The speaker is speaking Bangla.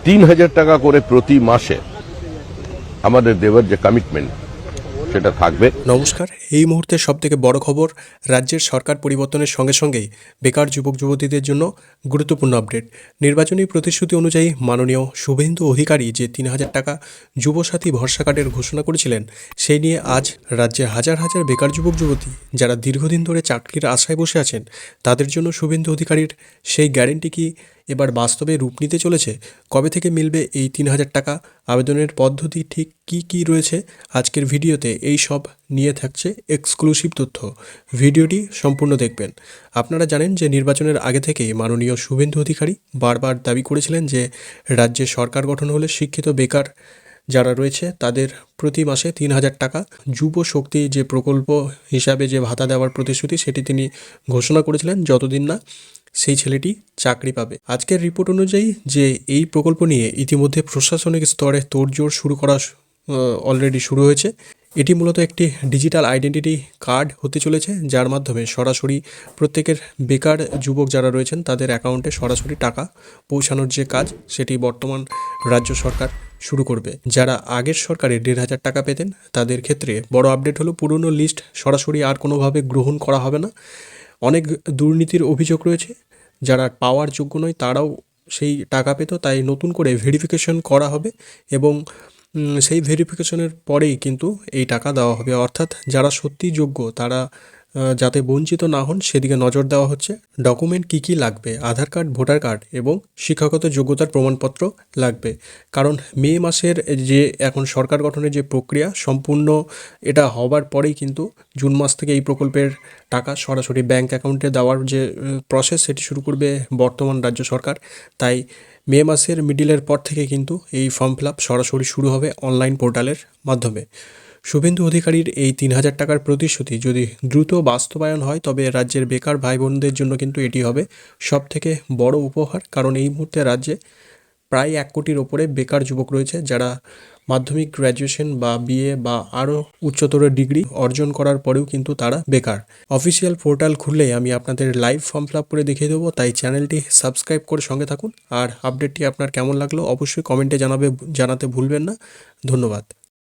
৩,০০০ টাকা করে প্রতি মাসে আমাদের দেওয়ার যে কমিটমেন্ট সেটা থাকবে। নমস্কার, এই মুহূর্তে সবথেকে বড় খবর, রাজ্যের সরকার পরিবর্তনের সঙ্গে সঙ্গেই বেকার যুবক যুবতীদের জন্য গুরুত্বপূর্ণ আপডেট। নির্বাচনী প্রতিশ্রুতি অনুযায়ী মাননীয় শুভেন্দু অধিকারী যে ৩,০০০ টাকা যুবসাথী ভরসা কার্ডের ঘোষণা করেছিলেন, সেই নিয়ে আজ রাজ্যে হাজার হাজার বেকার যুবক যুবতী যারা দীর্ঘদিন ধরে চাকরির আশায় বসে আছেন, তাদের জন্য শুভেন্দু অধিকারীর সেই গ্যারেন্টি কি এবার বাস্তবে রূপ নিতে চলেছে? কবে থেকে মিলবে এই ৩,০০০ টাকা? আবেদনের পদ্ধতি ঠিক কী কী রয়েছে? আজকের ভিডিওতে এই সব নিয়ে থাকছে এক্সক্লুসিভ তথ্য। ভিডিওটি সম্পূর্ণ দেখবেন। আপনারা জানেন যে নির্বাচনের আগে থেকেই মাননীয় শুভেন্দু অধিকারী বারবার দাবি করেছিলেন যে রাজ্যে সরকার গঠন হলে শিক্ষিত বেকার যারা রয়েছে তাদের প্রতি মাসে ৩,০০০ টাকা যুব শক্তি যে প্রকল্প হিসাবে যে ভাতা দেওয়ার প্রতিশ্রুতি, সেটি তিনি ঘোষণা করেছিলেন যতদিন না সেই ছেলেটি চাকরি পাবে। আজকের রিপোর্ট অনুযায়ী যে এই প্রকল্প নিয়ে ইতিমধ্যে প্রশাসনিক স্তরে তোড়জোড় অলরেডি শুরু হয়েছে। এটি মূলত একটি ডিজিটাল আইডেন্টিটি কার্ড হতে চলেছে, যার মাধ্যমে সরাসরি প্রত্যেকের বেকার যুবক যারা রয়েছেন তাদের অ্যাকাউন্টে সরাসরি টাকা পৌঁছানোর যে কাজ, সেটি বর্তমান রাজ্য সরকার শুরু করবে। যারা আগের সরকারে ১,৫০০ টাকা পেতেন তাদের ক্ষেত্রে বড় আপডেট হলো, পুরনো লিস্ট সরাসরি আর কোনোভাবে গ্রহণ করা হবে না। অনেক দুর্নীতির অভিযোগ রয়েছে, যারা পাওয়ার যোগ্য নয় তারাও সেই টাকা পেত, তাই নতুন করে ভেরিফিকেশন করা হবে এবং সেই ভেরিফিকেশনের পরেই কিন্তু এই টাকা দেওয়া হবে। অর্থাৎ যারা সত্যিই যোগ্য তারা যাতে বঞ্চিত না হন সেদিকে নজর দেওয়া হচ্ছে। ডকুমেন্ট কী কী লাগবে? আধার কার্ড, ভোটার কার্ড এবং শিক্ষাগত যোগ্যতার প্রমাণপত্র লাগবে। কারণ মে মাসের যে এখন সরকার গঠনের যে প্রক্রিয়া সম্পূর্ণ এটা হবার পরেই কিন্তু জুন মাস থেকে এই প্রকল্পের টাকা সরাসরি ব্যাঙ্ক অ্যাকাউন্টে দেওয়ার যে প্রসেস সেটি শুরু করবে বর্তমান রাজ্য সরকার। তাই মে মাসের মিডিলের পর থেকে কিন্তু এই ফর্ম ফিল আপ সরাসরি শুরু হবে অনলাইন পোর্টালের মাধ্যমে। শুভেন্দু অধিকারীর এই ৩,০০০ টাকার প্রতিশ্রুতি যদি দ্রুত বাস্তবায়ন হয়, তবে রাজ্যের বেকার ভাই বোনদের জন্য কিন্তু এটি হবে সবথেকে বড় উপহার। কারণ এই মুহূর্তে রাজ্যে প্রায় ১ কোটির ওপরে বেকার যুবক রয়েছে, যারা মাধ্যমিক, গ্র্যাজুয়েশন বা বিএ বা আরও উচ্চতর ডিগ্রি অর্জন করার পরেও কিন্তু তারা বেকার। অফিসিয়াল পোর্টাল খুললেই আমি আপনাদের লাইভ ফর্ম ফিল আপ করে দেখিয়ে দেবো, তাই চ্যানেলটি সাবস্ক্রাইব করে সঙ্গে থাকুন। আর আপডেটটি আপনার কেমন লাগলো অবশ্যই কমেন্টে জানাতে ভুলবেন না। ধন্যবাদ।